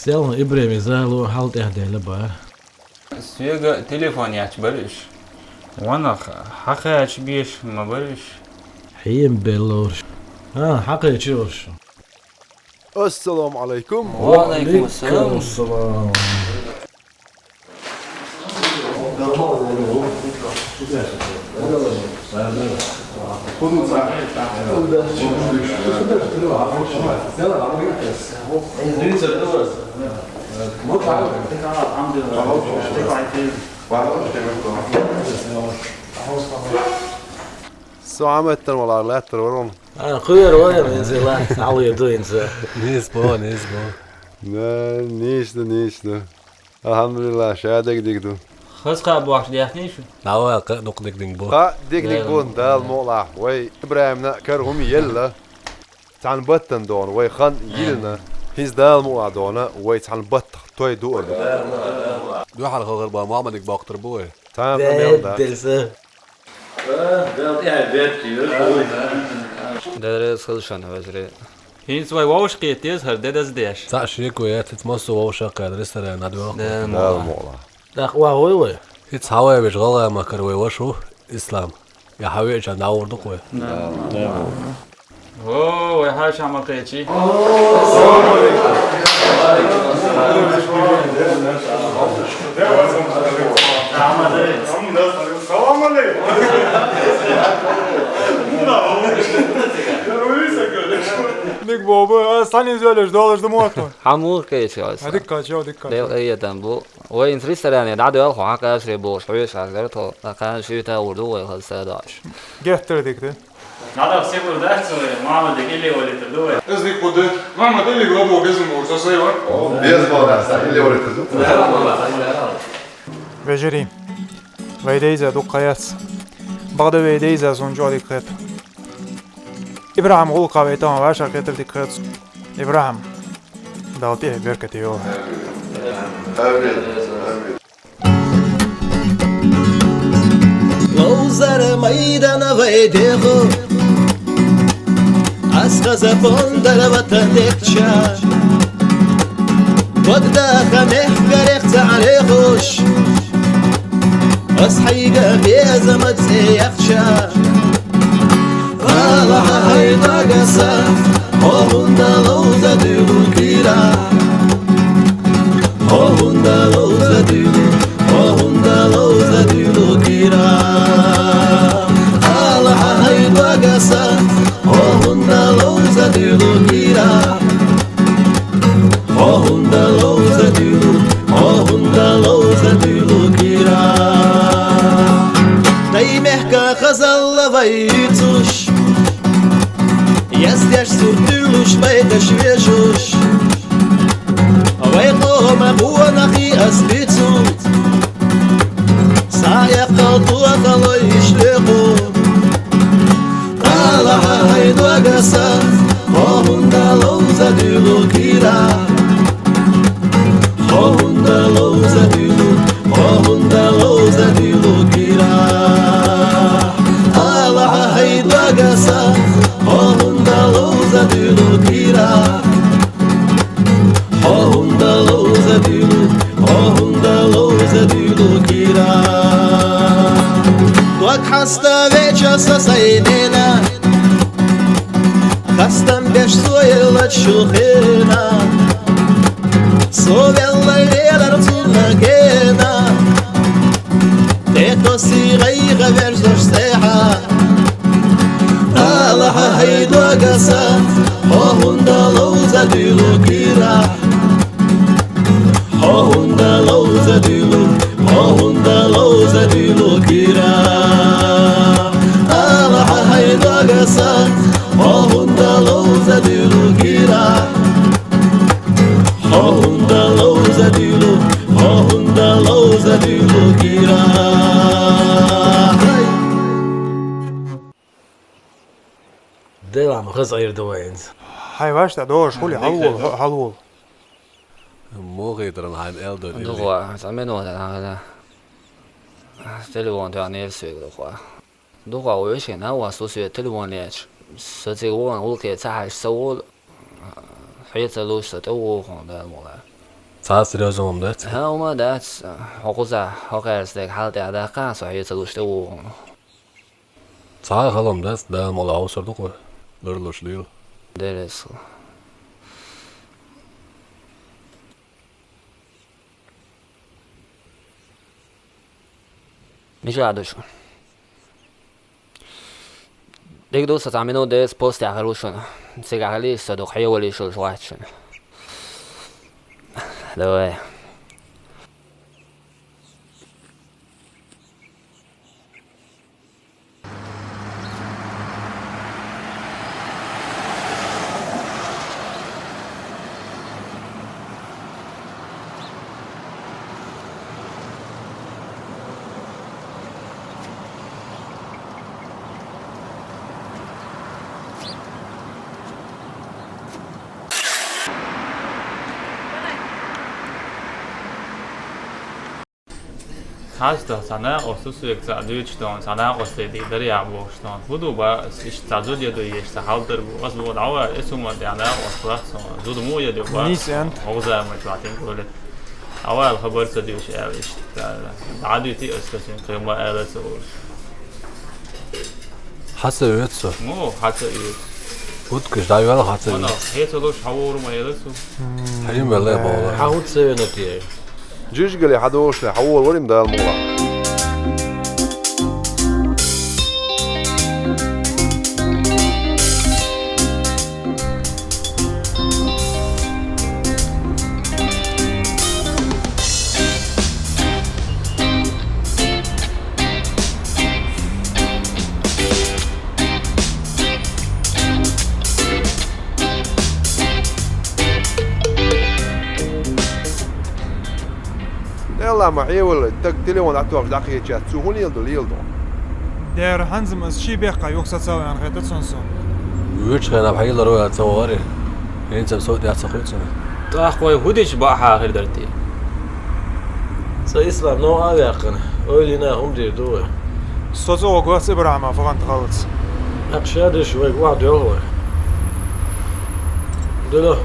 Selam İbrahim Zalo halt ehdele ba. سويقة تليفوني برش وانا حقا بيش ما برش حيم بلورش حقي تشوش. السلام عليكم. وعليكم السلام. السلام. So عملتن ولا لاتر ورون. Goeie hoor, mensen. How are you doing, sir? Nisbo. Ne, niște. Alhamdulillah, şahadek dikdu. خسقة بواحد يحنيش Nou, nog dik bo. Ha, dik bun dal mola. Way İbrahim na karhum yella. تعال نبطن دون way خان يلنا. His dal mola dona way تعال نبط toy دور. Du har غير با ما dik bakter boy. Tamam da. Delsi. ده خلشان وزري هين سوي واش قيتيز هر ده ديش Sa shik we et mos so shaq adresser na do. Dal mola. Dag, hoe? It's how we shgala ma kar we washu islam. Ya hawi jan awrdu ko. اوه هاش عم قيتشي Nik baba, sen izliyoruz, dolaştı muhatma. حمو قيتشي Dikkat, dikkat. ده ايتن بو وين تريس يعني ده ده خو حق اسري بو شوي شغله تو كان شو تا وردو وي 11 Getirdik de. هذا سيبر ده محمد اللي ولد له Eznik bude, mama deli globo gezim olsa sayı var. Bez mola, sen ile öğretirdi. Becereyim. Veydeyze dukkayat. Bağda veydeyze soncu dikkat. İbrahim kul kavayta ama başa getir dikkat. İbrahim. Dağıtı berketi yol. لوزر میدان ویدیگو از خزفون در وطن دکچه وقتا خمه گرخت علیخوش از حیگه بیزمت سیخشه الله هیدا گسه هوندا لوزه دیگو گیره هوندا لوزه دیگو هوندا لوزه دیگو گیره الله هیدا گسه هوندا لوزه دیگو گیره هوندا لوزه دیگو هوندا لوزه دیگو گیره Değmehka kazalla vaytuş Yazdyaş surtuluş vaydaş vejuş Vayqoma buanaqi asbitsut Saya qaltua qalay işlequ Allah haydu agasa Honda louza dilu kira Honda louza dilu Honda louza dilu kira Allah haydu agasa Honda louza dilu kira Honda louza dilu kira Tuak hasta veçasa saynena Hastam beş soyla çukhena Sovella lelar tuna gena Teto sigayga verzoş seha Allah haydu agasa Honda louza dilu kira Honda louza dilu kira Allah haydu agasa Honda louza dilu kira Honda louza dilu kira Devam, kız ayırdı vayens. Hay başta doğru şuli halvol. Mo gitran han eldo. 如果咱们弄的这里往掉那水的话，如果我有钱呢，我数学这里往里去，是这个我给咱收了，还有这路是都我放的么了。 Sa seriozum det. ها وما دات حقوزة حقير سلك حال ده كان صحيح تلوش تو Sa halam det da mola ausardu ko. Lurlush lil. درس مش قاعد شو ديك دوسة تعملوا ديس بوست يعملوا شنو سيجعلي صدق حيولي شو واحد شنو لو هاستا سنة أساسية كسادويتش تون سنة أساسية دريا بوشتون بدو با استعجل يدو يشت حاضر واسبوع دعوة اسمه يعني أصلا زود مو يدو با نيس أنت موزع متواتين كله أول خبر سديوش إيش عادي تي أساسين قيمة ألس حاسة يوتسو مو حتى إيه ودكش دايو هذا حاسة أنا هيتلوش حور ما يلسو حليم بالله بقول حاول تسوي نتيجة جيش قال حدوش لحول ولم ده الموضوع يلا ما حيول تليفون أتوقع دقيقة تسوون يلدو در هنزم از شي بيقى يوكسا تساوي عن غير تسونسون ويتش خينا بحيل روي تصوري انت بصوت يا تسخيت تاخوي هوديش باحا غير درتي سيسلم نوع أبيقنا أولينا هم ديردوه ستوزو وقواس إبراهيم فغان تخلص أقشاد شوي واحد يوه دلو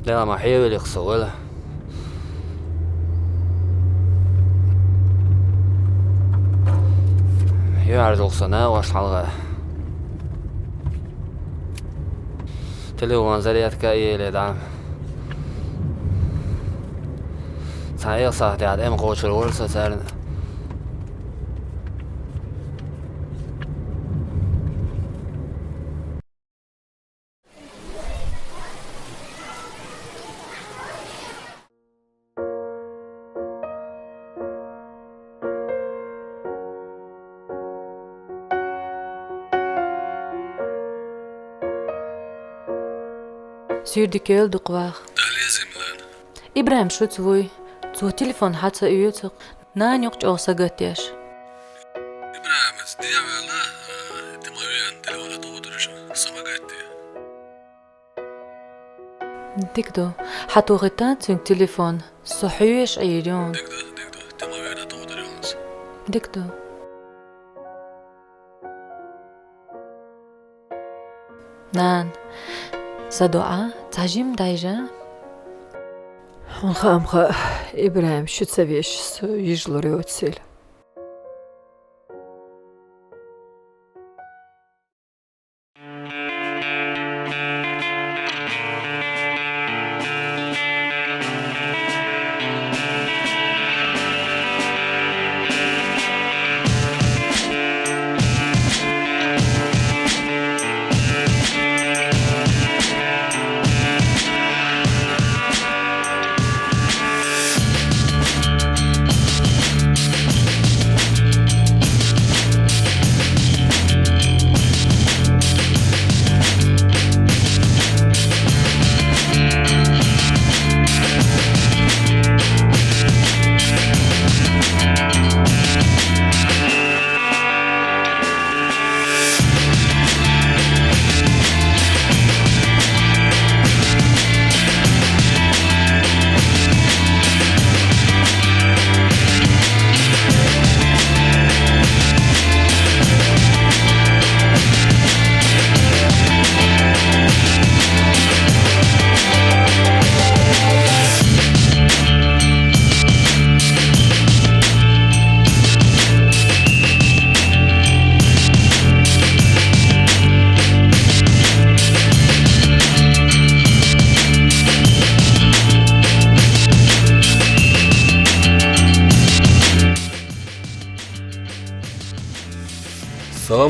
لا ما حيول يخسوله يعرض الصناعة واش حلقة تليفون زريات كاي لدعم صحيح صح تعال ام قوش الورصة سارنا Sur die Kehl de kwaag. Ibrahim شو تسوي؟ تسوي تليفون حتى يوتك نان يقج أو سجتيش. إبراهيم تدي على تموين تليفون تودرش سمعتي. دكتو حتى غتان تون تليفون صحيش عيرون. دكتو تموين تودرش. دكتو. نان. صدوعة تعجيم دايجة أمخا إبراهيم شو تسويش يجلوري وتسيل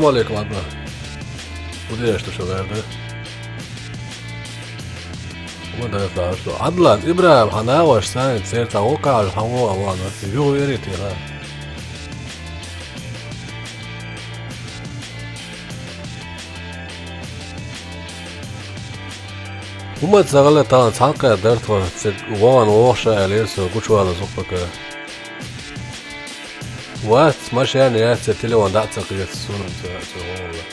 Selam aleyküm abla. Bu da yaşlı şu verdi. Ama da yaptı. Adlan İbrahim hana var sen serta o kadar hava avana. Yok yeri tira. Umat zagala tan sanka dert var. Sen uvan oğuşa elirse kuçuala zokbaka. What ماشي يعني يا telefon da تقيت السنة والله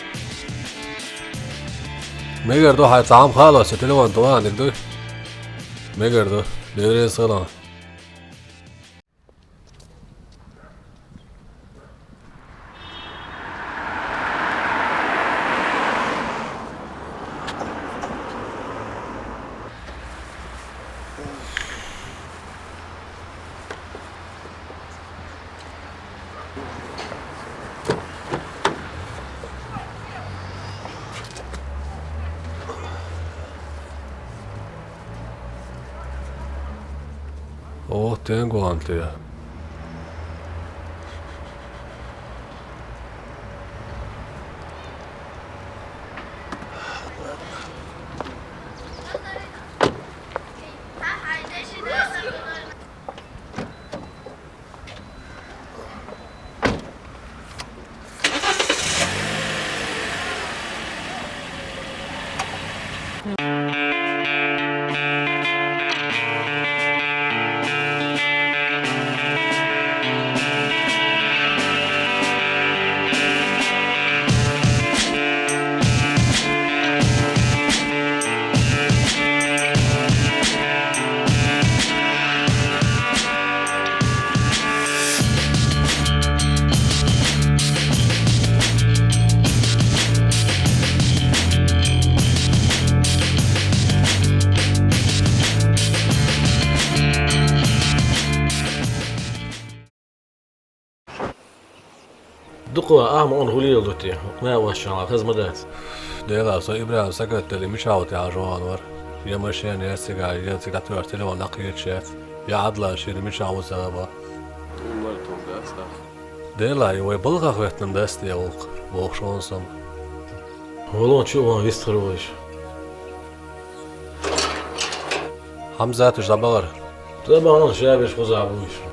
ما يقدروا حيطعم خالص التليفون طبعا يقدروا ما يقدروا يصيرون Oh, tengo ante. دقوا أهم أنغولي لدوتي ما وشان خدمات ديلا سو إبراهيم سكت اللي مش عاوت يا جوانور يا مشان يا سيجا يا سيجا تروح تلو نقيت شات يا عدلا شيء مش عاوز سببا ديلا يوي بلغا خوتن دست يا وق شون سم والله شو ما يستخروش حمزة تجدبر طبعا شابش خزعبوش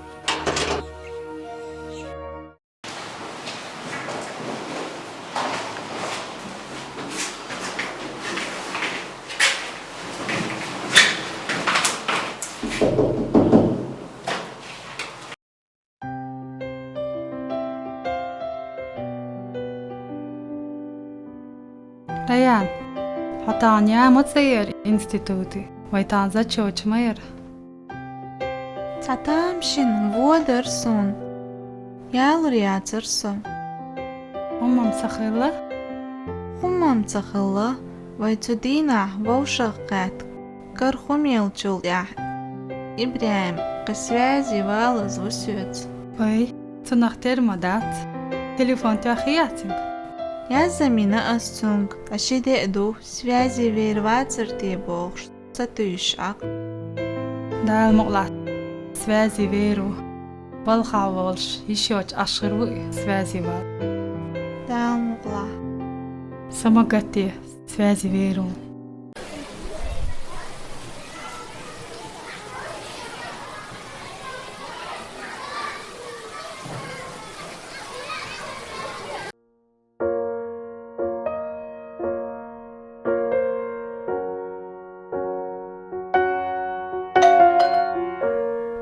ريان حطانيا متصير انستيتوتي ويتانزا تشوش مير تاتامشن وودرسون يالرياترسون هم مسخلة ويتدينا ووشقات كرخميل جوليا إبراهيم قسوازي والز وسوت وي تنختار مدات تليفون تاخياتك يا زمينة أستونغ أشيدي أدو سوازي ويرواتر تيبوغش ستوشاق دال مغلات سوازي ويرو بالخاولش يشوش أشغروي سوازي وال دال مغلات سمقتي سوازي ويرو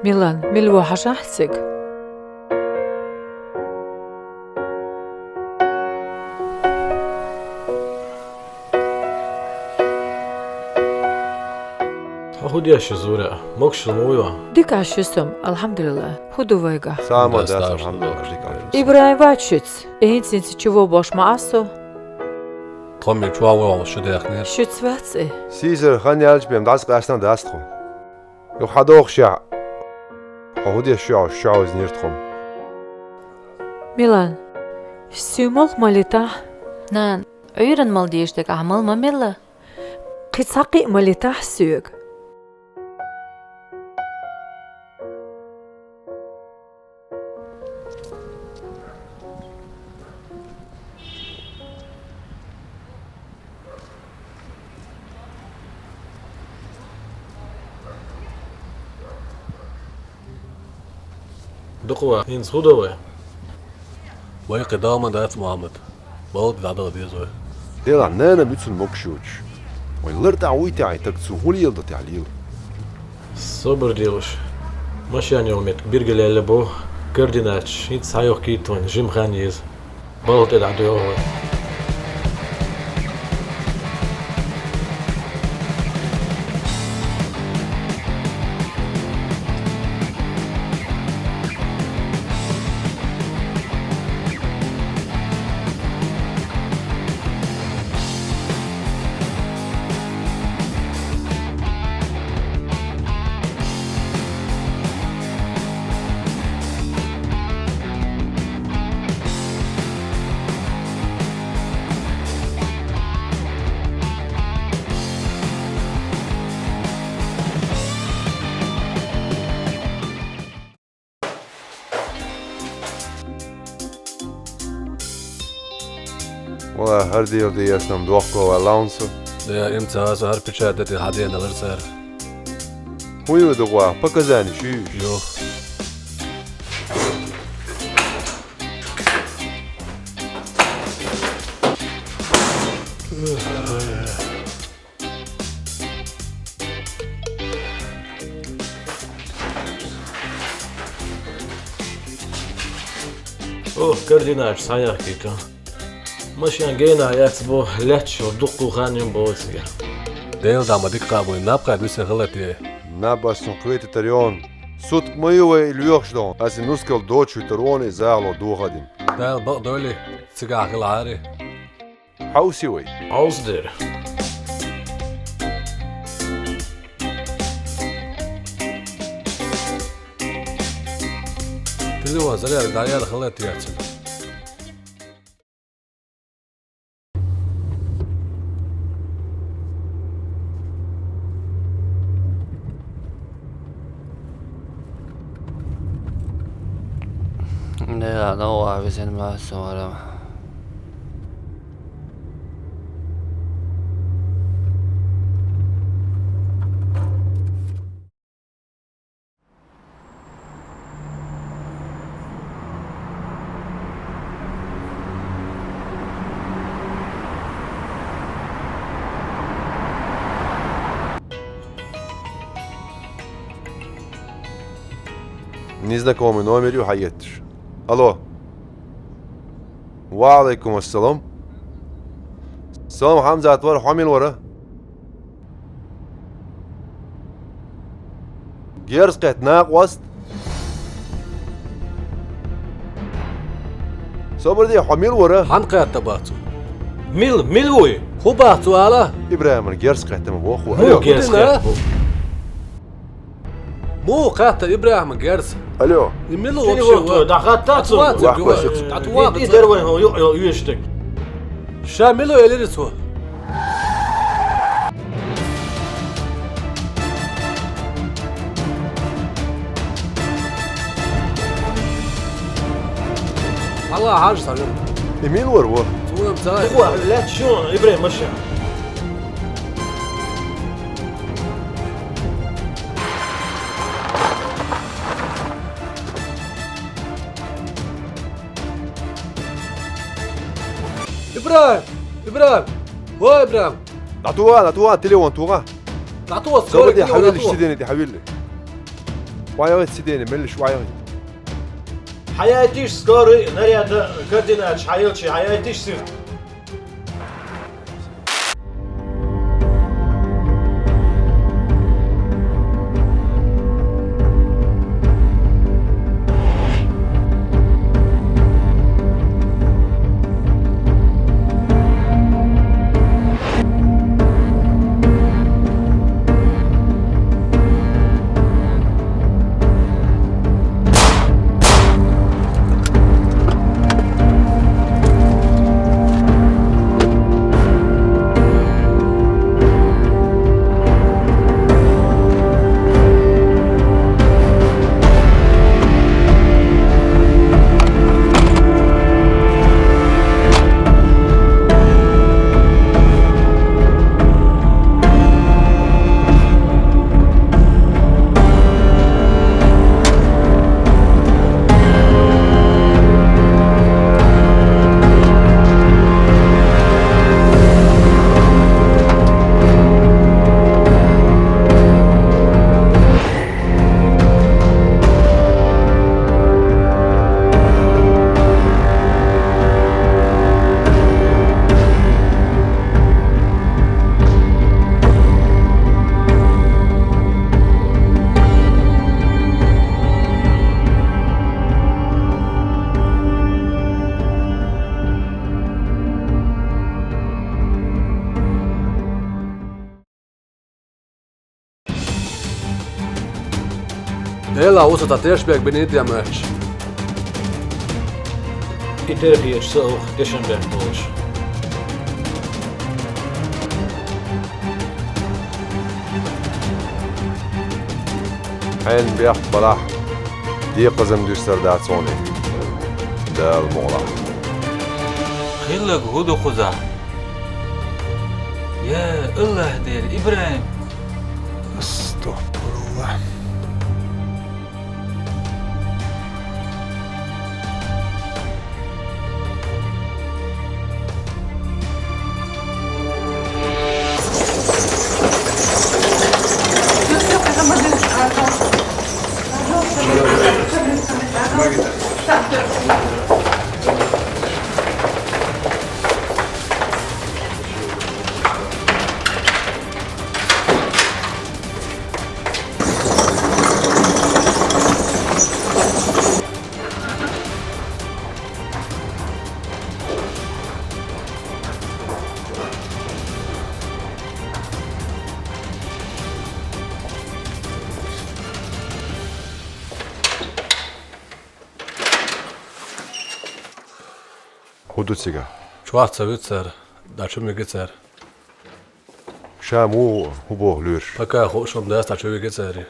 ميلان ملوحة شحسك هودي يا شزورة مكش المويوة ديك عشيسم الحمد لله هدو ويقع سلام داس الحمد لله إبراهيم واتشيتس إهين سنسي تشوفو باش معصو طمي تشواوا شو داخنير شيتس واتس إيه سيزر خاني ألج بيم داس قاسنا داستخو يو حدوخ شع هودي الشعو زنيرتخم ميلان سيمول ماليتا نان عيرن مال ديشتك عمل ما ملا قصاقي ماليتا سيوغ دقوا هين صودوا وي قدامة دات محمد بلد دادا ديزوي ديلا نانا بيتسن موكشوش ويلرتا ويتي عيتكتسو هولي يلدا تعليل صبر ديوش مشان يوميت بيرجل اللي بو كرديناتش هيت سايوخ كيتون جيم خانيز بلد العدو والله هر ديل دي اسنم دوقو والانسو يا امتى هذا هر بيتشادتي حدينا لرسار هو يدقوا بكزاني شيش يو اوه كرديناتش سايوخ كيتون مشان جينا ياتبو لاتش ودقوا خانيم بوسيا ديل داما ديكا بوي نابقى دوسي غلطي نابا سنقويت تريون صوت ميوي اليوخشدون اسي نسكل دوتشو تروني زاغلو دو غدين ديل بقدولي تسقع غلعاري حوسي وي عوزدر تلوان زريع دايال غلطي ياتي لا نوع بسن ما سوالم незнакомый номер وحياتش الو وعليكم السلام السلام حمزة اتور حامل ورا جيرس قيت ناق وسط صبر دي حامل ورا حنقات تباتو ميلوي خوباتو على ابراهيم جيرس قيت مبوخ مو جيرس مو قاتا ابراهيم جيرس الو يملو وبشو دخلتاتو تعتوا يدير وين هو يشتك شاملو يليرسو الله حاج صار يمين وروا تو متاي هو لا تشون ابراهيم مشى ابراهيم هو ابراهيم دعتوها تليفون توها دعتوها صور دي حبيبي سيديني دي حبيبي وايوت سيديني ملش وايوت حياتيش سكوري نريد كرديناتش حياتيش سير Dela usata tiešbiek benītjamēč. Iterhiet so December boos. حين بيح بلاح دي قزم دوستر دات صوني ده المغلق خلق هدو خزا يا الله دير إبراهيم استغفر الله. هدوتسيغا Čvārca vicer, daču mi gicer. شامو هبو لورش Pakā hošam dēs daču vi giceri.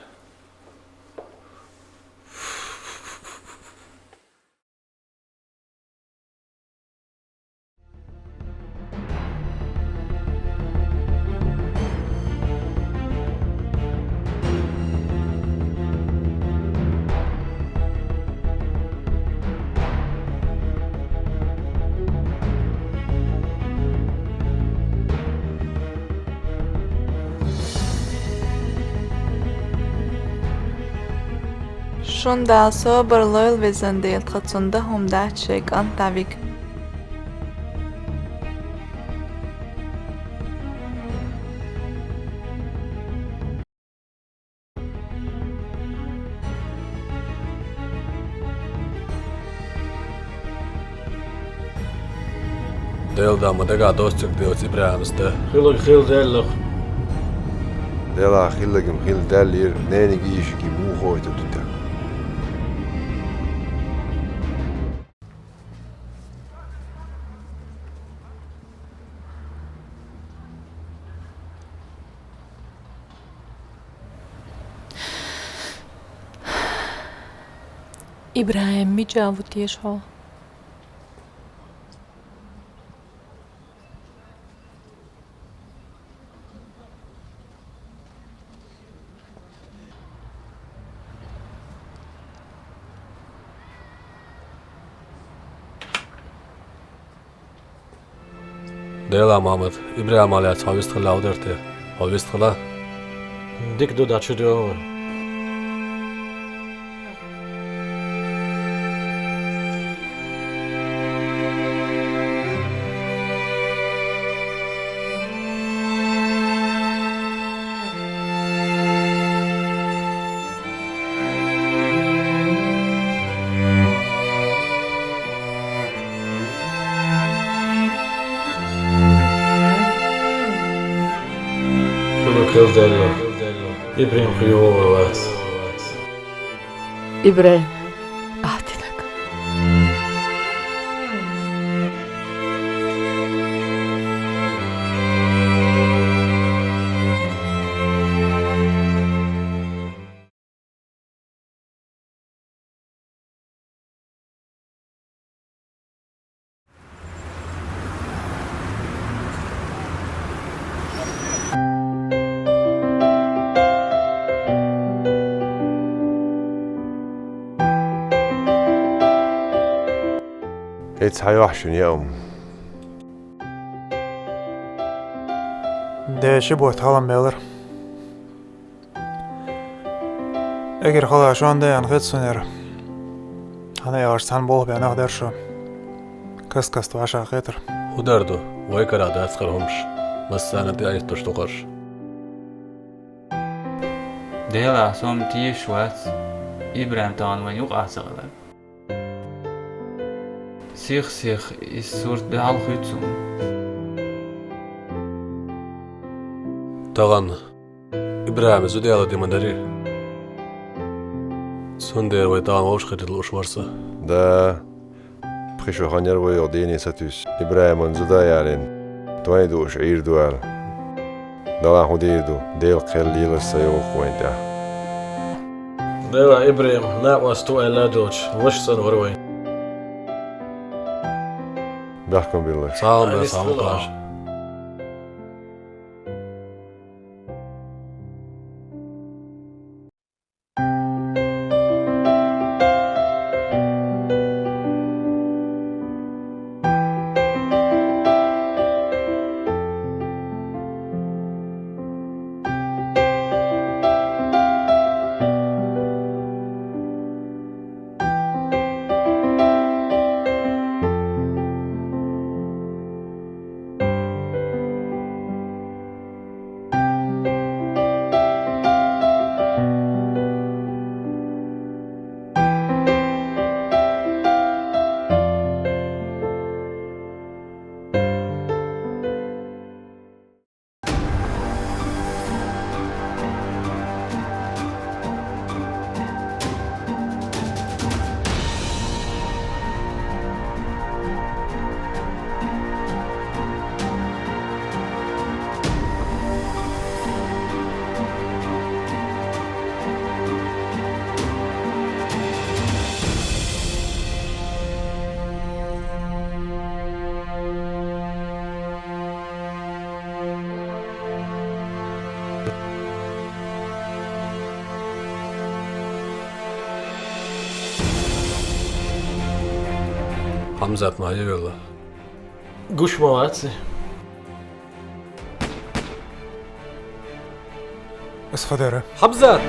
Şunda soberloyl vezendel qatsunda humda çek antavik. Deildāma degā dostuk Dievs Ibrāhims te. Khilog khil delloch. ديلا خلقم خل دالير ناني جيشكي مو خويته تتا إبراهيم mi džavutieši ho. Deilā Mahmud, Ibrahim alēts havistħala udarti. Havistħala? Dik do daču do. Khil delloch. Ibrahim khiyovat. إبراهيم أعطيك. هيتس حيوحشن يوم ده شبه تهالم بيلر. اگر خدا شون ده انخيط سنير. أنا يارستان بوه بيانه درشو. كس تواشا خيتر. Udardu, vaikarā dētskarhumš. Masāna te aiztuštukarš. ديلا سوم تيش وات إبراهيم تان وين يقع سغلب سيخ السورت بحال خيتسوم Tağan, İbrahim züdeyala dimandari. Sundar vai daan aufschritte luschwarsa. Da بخشو خانير ويوديني ستوس إبراهيم زدايالين تويدوش عيردوال دلا خديردو ديل قليل السيوخ وينتا دلا إبراهيم ناقوستو إلا دوش وش سنوروين بحكم بالله Sağ olun. Hamzat ma yolla. Gush مواتي اسفدره Hamzat!